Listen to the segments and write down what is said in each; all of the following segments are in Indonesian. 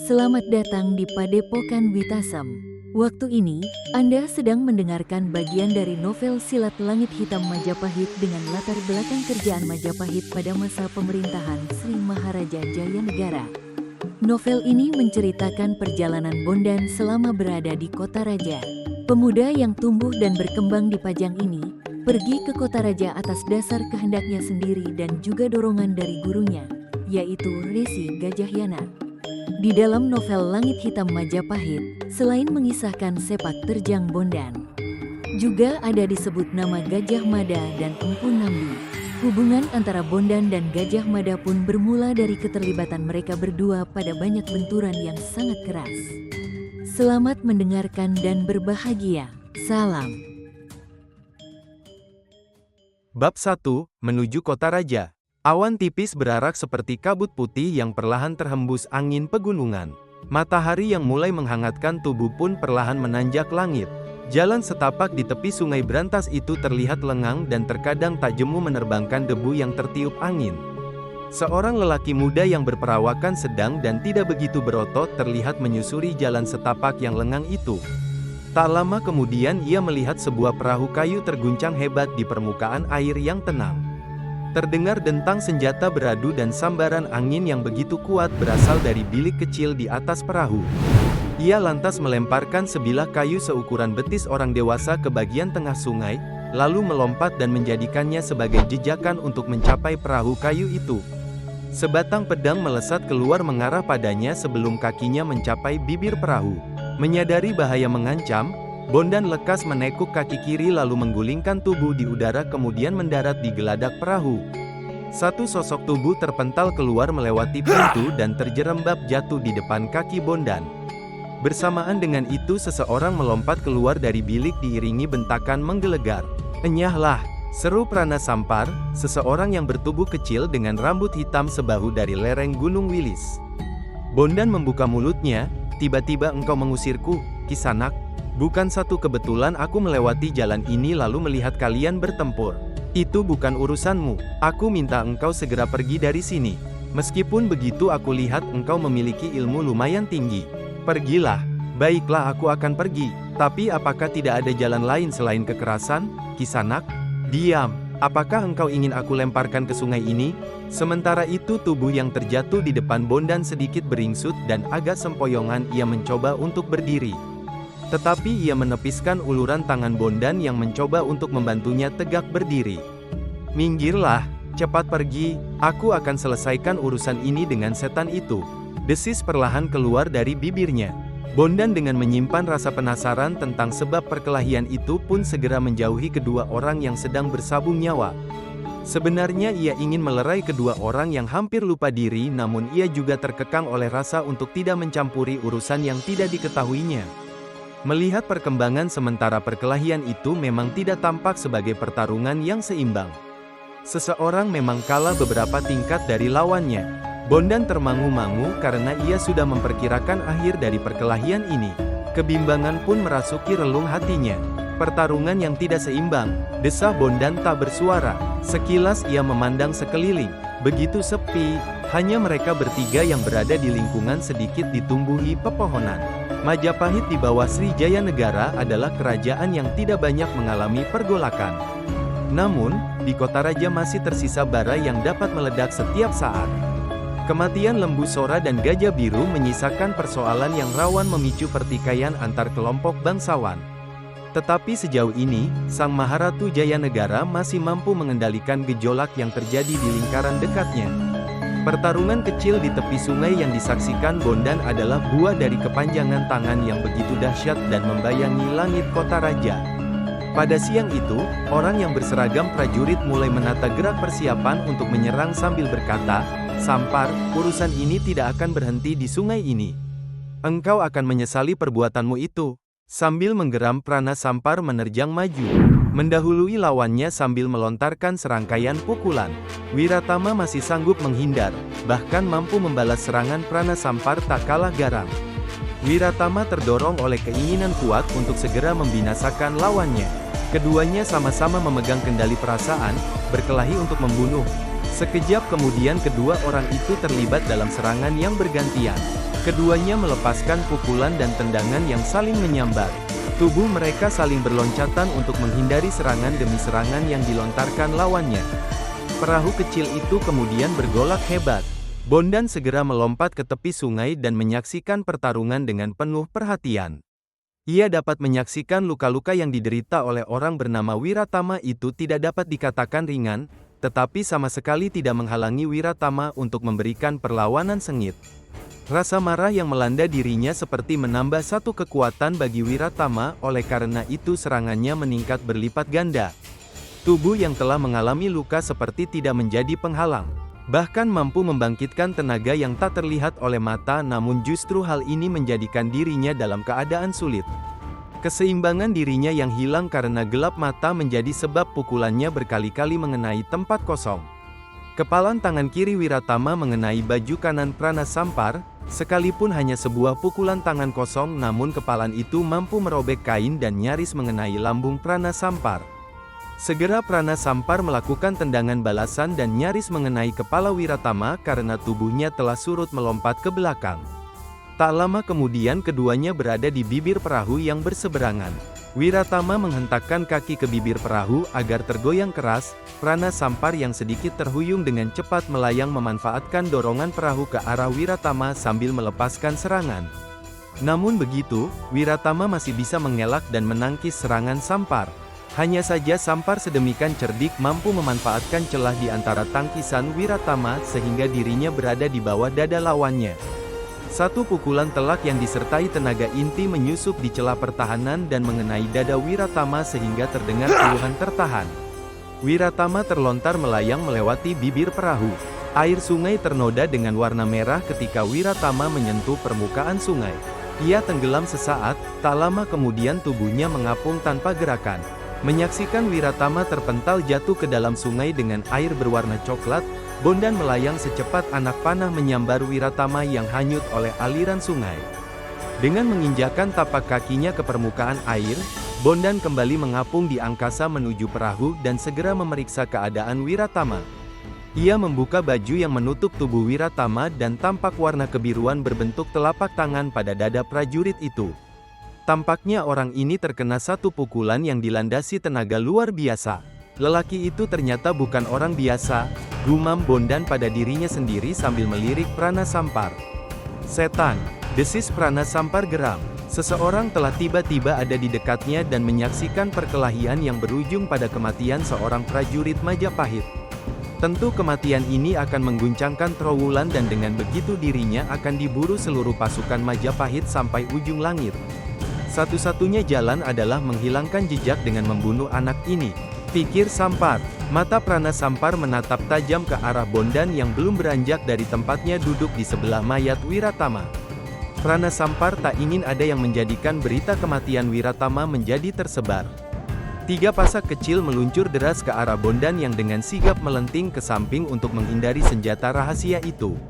Selamat datang di Padepokan Witasem. Waktu ini, Anda sedang mendengarkan bagian dari novel Silat Langit Hitam Majapahit dengan latar belakang kerjaan Majapahit pada masa pemerintahan Sri Maharaja Jayanegara. Novel ini menceritakan perjalanan Bondan selama berada di Kota Raja. Pemuda yang tumbuh dan berkembang di Pajang ini, pergi ke Kota Raja atas dasar kehendaknya sendiri dan juga dorongan dari gurunya, yaitu Resi Gajah Yana. Di dalam novel Langit Hitam Majapahit, selain mengisahkan sepak terjang Bondan, juga ada disebut nama Gajah Mada dan Empu Nambi. Hubungan antara Bondan dan Gajah Mada pun bermula dari keterlibatan mereka berdua pada banyak benturan yang sangat keras. Selamat mendengarkan dan berbahagia. Salam. Bab 1, Menuju Kota Raja. Awan tipis berarak seperti kabut putih yang perlahan terhembus angin pegunungan. Matahari yang mulai menghangatkan tubuh pun perlahan menanjak langit. Jalan setapak di tepi sungai berantas itu terlihat lengang dan terkadang tak jemu menerbangkan debu yang tertiup angin. Seorang lelaki muda yang berperawakan sedang dan tidak begitu berotot terlihat menyusuri jalan setapak yang lengang itu. Tak lama kemudian ia melihat sebuah perahu kayu terguncang hebat di permukaan air yang tenang. Terdengar dentang senjata beradu dan sambaran angin yang begitu kuat berasal dari bilik kecil di atas perahu. Ia lantas melemparkan sebilah kayu seukuran betis orang dewasa ke bagian tengah sungai, lalu melompat dan menjadikannya sebagai jejakan untuk mencapai perahu kayu itu. Sebatang pedang melesat keluar mengarah padanya sebelum kakinya mencapai bibir perahu. Menyadari bahaya mengancam, Bondan lekas menekuk kaki kiri lalu menggulingkan tubuh di udara kemudian mendarat di geladak perahu. Satu sosok tubuh terpental keluar melewati pintu dan terjerembab jatuh di depan kaki Bondan. Bersamaan dengan itu seseorang melompat keluar dari bilik diiringi bentakan menggelegar. "Enyahlah!" seru Prana Sampar, seseorang yang bertubuh kecil dengan rambut hitam sebahu dari lereng Gunung Wilis. Bondan membuka mulutnya, "Tiba-tiba engkau mengusirku, Kisanak. Bukan satu kebetulan aku melewati jalan ini lalu melihat kalian bertempur. Itu bukan urusanmu. Aku minta engkau segera pergi dari sini. Meskipun begitu aku lihat engkau memiliki ilmu lumayan tinggi. Pergilah." "Baiklah, aku akan pergi. Tapi apakah tidak ada jalan lain selain kekerasan, Kisanak?" "Diam. Apakah engkau ingin aku lemparkan ke sungai ini?" Sementara itu tubuh yang terjatuh di depan Bondan sedikit beringsut dan agak sempoyongan ia mencoba untuk berdiri. Tetapi ia menepiskan uluran tangan Bondan yang mencoba untuk membantunya tegak berdiri. "Minggirlah, cepat pergi, aku akan selesaikan urusan ini dengan setan itu," desis perlahan keluar dari bibirnya. Bondan dengan menyimpan rasa penasaran tentang sebab perkelahian itu pun segera menjauhi kedua orang yang sedang bersabung nyawa. Sebenarnya ia ingin melerai kedua orang yang hampir lupa diri namun ia juga terkekang oleh rasa untuk tidak mencampuri urusan yang tidak diketahuinya. Melihat perkembangan sementara perkelahian itu memang tidak tampak sebagai pertarungan yang seimbang. Seseorang memang kalah beberapa tingkat dari lawannya. Bondan termangu-mangu karena ia sudah memperkirakan akhir dari perkelahian ini. Kebimbangan pun merasuki relung hatinya. "Pertarungan yang tidak seimbang," desah Bondan tak bersuara. Sekilas ia memandang sekeliling. Begitu sepi, hanya mereka bertiga yang berada di lingkungan sedikit ditumbuhi pepohonan. Majapahit di bawah Sri Jayanegara adalah kerajaan yang tidak banyak mengalami pergolakan. Namun, di Kota Raja masih tersisa bara yang dapat meledak setiap saat. Kematian Lembu Sora dan Gajah Biru menyisakan persoalan yang rawan memicu pertikaian antar kelompok bangsawan. Tetapi sejauh ini, Sang Maharatu Jayanegara masih mampu mengendalikan gejolak yang terjadi di lingkaran dekatnya. Pertarungan kecil di tepi sungai yang disaksikan Bondan adalah buah dari kepanjangan tangan yang begitu dahsyat dan membayangi langit Kota Raja. Pada siang itu, orang yang berseragam prajurit mulai menata gerak persiapan untuk menyerang sambil berkata, "Sampar, urusan ini tidak akan berhenti di sungai ini. Engkau akan menyesali perbuatanmu itu." Sambil menggeram Prana Sampar menerjang maju, mendahului lawannya sambil melontarkan serangkaian pukulan. Wiratama masih sanggup menghindar, bahkan mampu membalas serangan Prana Sampar tak kalah garang. Wiratama terdorong oleh keinginan kuat untuk segera membinasakan lawannya. Keduanya sama-sama memegang kendali perasaan, berkelahi untuk membunuh. Sekejap kemudian kedua orang itu terlibat dalam serangan yang bergantian. Keduanya melepaskan pukulan dan tendangan yang saling menyambar. Tubuh mereka saling berloncatan untuk menghindari serangan demi serangan yang dilontarkan lawannya. Perahu kecil itu kemudian bergolak hebat. Bondan segera melompat ke tepi sungai dan menyaksikan pertarungan dengan penuh perhatian. Ia dapat menyaksikan luka-luka yang diderita oleh orang bernama Wiratama itu tidak dapat dikatakan ringan, tetapi sama sekali tidak menghalangi Wiratama untuk memberikan perlawanan sengit. Rasa marah yang melanda dirinya seperti menambah satu kekuatan bagi Wiratama, oleh karena itu serangannya meningkat berlipat ganda. Tubuh yang telah mengalami luka seperti tidak menjadi penghalang. Bahkan mampu membangkitkan tenaga yang tak terlihat oleh mata, namun justru hal ini menjadikan dirinya dalam keadaan sulit. Keseimbangan dirinya yang hilang karena gelap mata menjadi sebab pukulannya berkali-kali mengenai tempat kosong. Kepalan tangan kiri Wiratama mengenai baju kanan Pranasampar, sekalipun hanya sebuah pukulan tangan kosong, namun kepalan itu mampu merobek kain dan nyaris mengenai lambung Pranasampar. Segera Pranasampar melakukan tendangan balasan dan nyaris mengenai kepala Wiratama karena tubuhnya telah surut melompat ke belakang. Tak lama kemudian keduanya berada di bibir perahu yang berseberangan. Wiratama menghentakkan kaki ke bibir perahu agar tergoyang keras. Pranasampar yang sedikit terhuyung dengan cepat melayang memanfaatkan dorongan perahu ke arah Wiratama sambil melepaskan serangan. Namun begitu, Wiratama masih bisa mengelak dan menangkis serangan Sampar. Hanya saja Sampar sedemikian cerdik mampu memanfaatkan celah di antara tangkisan Wiratama sehingga dirinya berada di bawah dada lawannya. Satu pukulan telak yang disertai tenaga inti menyusup di celah pertahanan dan mengenai dada Wiratama sehingga terdengar keluhan tertahan. Wiratama terlontar melayang melewati bibir perahu. Air sungai ternoda dengan warna merah ketika Wiratama menyentuh permukaan sungai. Ia tenggelam sesaat, tak lama kemudian tubuhnya mengapung tanpa gerakan. Menyaksikan Wiratama terpental jatuh ke dalam sungai dengan air berwarna coklat, Bondan melayang secepat anak panah menyambar Wiratama yang hanyut oleh aliran sungai. Dengan menginjakan tapak kakinya ke permukaan air, Bondan kembali mengapung di angkasa menuju perahu dan segera memeriksa keadaan Wiratama. Ia membuka baju yang menutup tubuh Wiratama dan tampak warna kebiruan berbentuk telapak tangan pada dada prajurit itu. Tampaknya orang ini terkena satu pukulan yang dilandasi tenaga luar biasa. Lelaki itu ternyata bukan orang biasa, gumam Bondan pada dirinya sendiri sambil melirik Pranasampar. Setan, desis Pranasampar geram. Seseorang telah tiba-tiba ada di dekatnya dan menyaksikan perkelahian yang berujung pada kematian seorang prajurit Majapahit. Tentu kematian ini akan mengguncangkan Trowulan dan dengan begitu dirinya akan diburu seluruh pasukan Majapahit sampai ujung langit. Satu-satunya jalan adalah menghilangkan jejak dengan membunuh anak ini, pikir Sampar. Mata Pranasampar menatap tajam ke arah Bondan yang belum beranjak dari tempatnya duduk di sebelah mayat Wiratama. Pranasampar tak ingin ada yang menjadikan berita kematian Wiratama menjadi tersebar. Tiga pasak kecil meluncur deras ke arah Bondan yang dengan sigap melenting ke samping untuk menghindari senjata rahasia itu.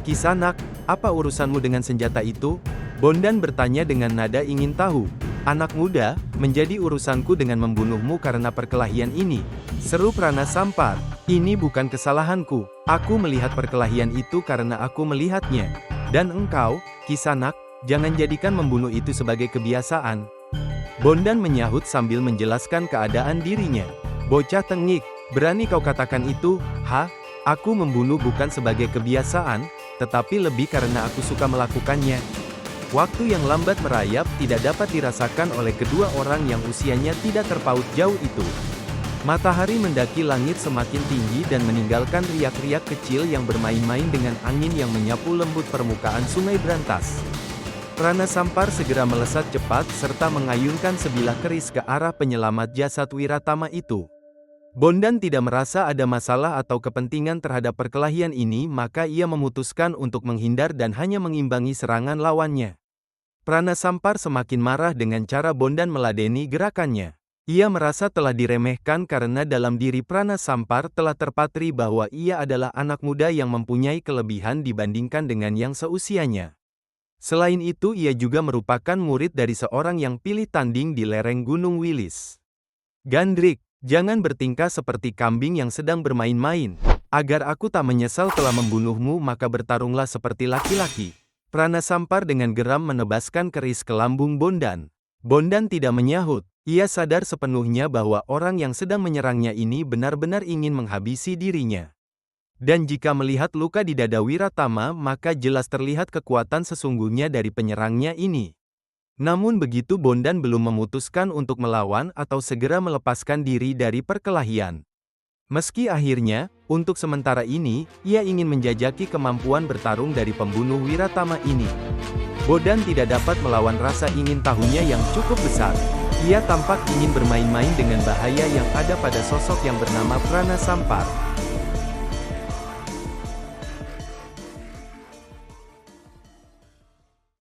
Kisanak, apa urusanmu dengan senjata itu? Bondan bertanya dengan nada ingin tahu. Anak muda, menjadi urusanku dengan membunuhmu karena perkelahian ini, seru Pranasampar. Ini bukan kesalahanku, aku melihat perkelahian itu karena aku melihatnya. Dan engkau, Kisanak, jangan jadikan membunuh itu sebagai kebiasaan. Bondan menyahut sambil menjelaskan keadaan dirinya. Bocah tengik, berani kau katakan itu? Aku membunuh bukan sebagai kebiasaan, tetapi lebih karena aku suka melakukannya. Waktu yang lambat merayap tidak dapat dirasakan oleh kedua orang yang usianya tidak terpaut jauh itu. Matahari mendaki langit semakin tinggi dan meninggalkan riak-riak kecil yang bermain-main dengan angin yang menyapu lembut permukaan sungai berantas. Pranasampar segera melesat cepat serta mengayunkan sebilah keris ke arah penyelamat jasad Wiratama itu. Bondan tidak merasa ada masalah atau kepentingan terhadap perkelahian ini, maka ia memutuskan untuk menghindar dan hanya mengimbangi serangan lawannya. Pranasampar semakin marah dengan cara Bondan meladeni gerakannya. Ia merasa telah diremehkan karena dalam diri Pranasampar telah terpatri bahwa ia adalah anak muda yang mempunyai kelebihan dibandingkan dengan yang seusianya. Selain itu ia juga merupakan murid dari seorang yang pilih tanding di lereng Gunung Wilis. Gandrik, jangan bertingkah seperti kambing yang sedang bermain-main. Agar aku tak menyesal telah membunuhmu maka bertarunglah seperti laki-laki. Pranasampar dengan geram menebaskan keris ke lambung Bondan. Bondan tidak menyahut. Ia sadar sepenuhnya bahwa orang yang sedang menyerangnya ini benar-benar ingin menghabisi dirinya. Dan jika melihat luka di dada Wiratama maka jelas terlihat kekuatan sesungguhnya dari penyerangnya ini. Namun begitu Bondan belum memutuskan untuk melawan atau segera melepaskan diri dari perkelahian. Meski akhirnya, untuk sementara ini, ia ingin menjajaki kemampuan bertarung dari pembunuh Wiratama ini. Bondan tidak dapat melawan rasa ingin tahunya yang cukup besar. Ia tampak ingin bermain-main dengan bahaya yang ada pada sosok yang bernama Pranasampar.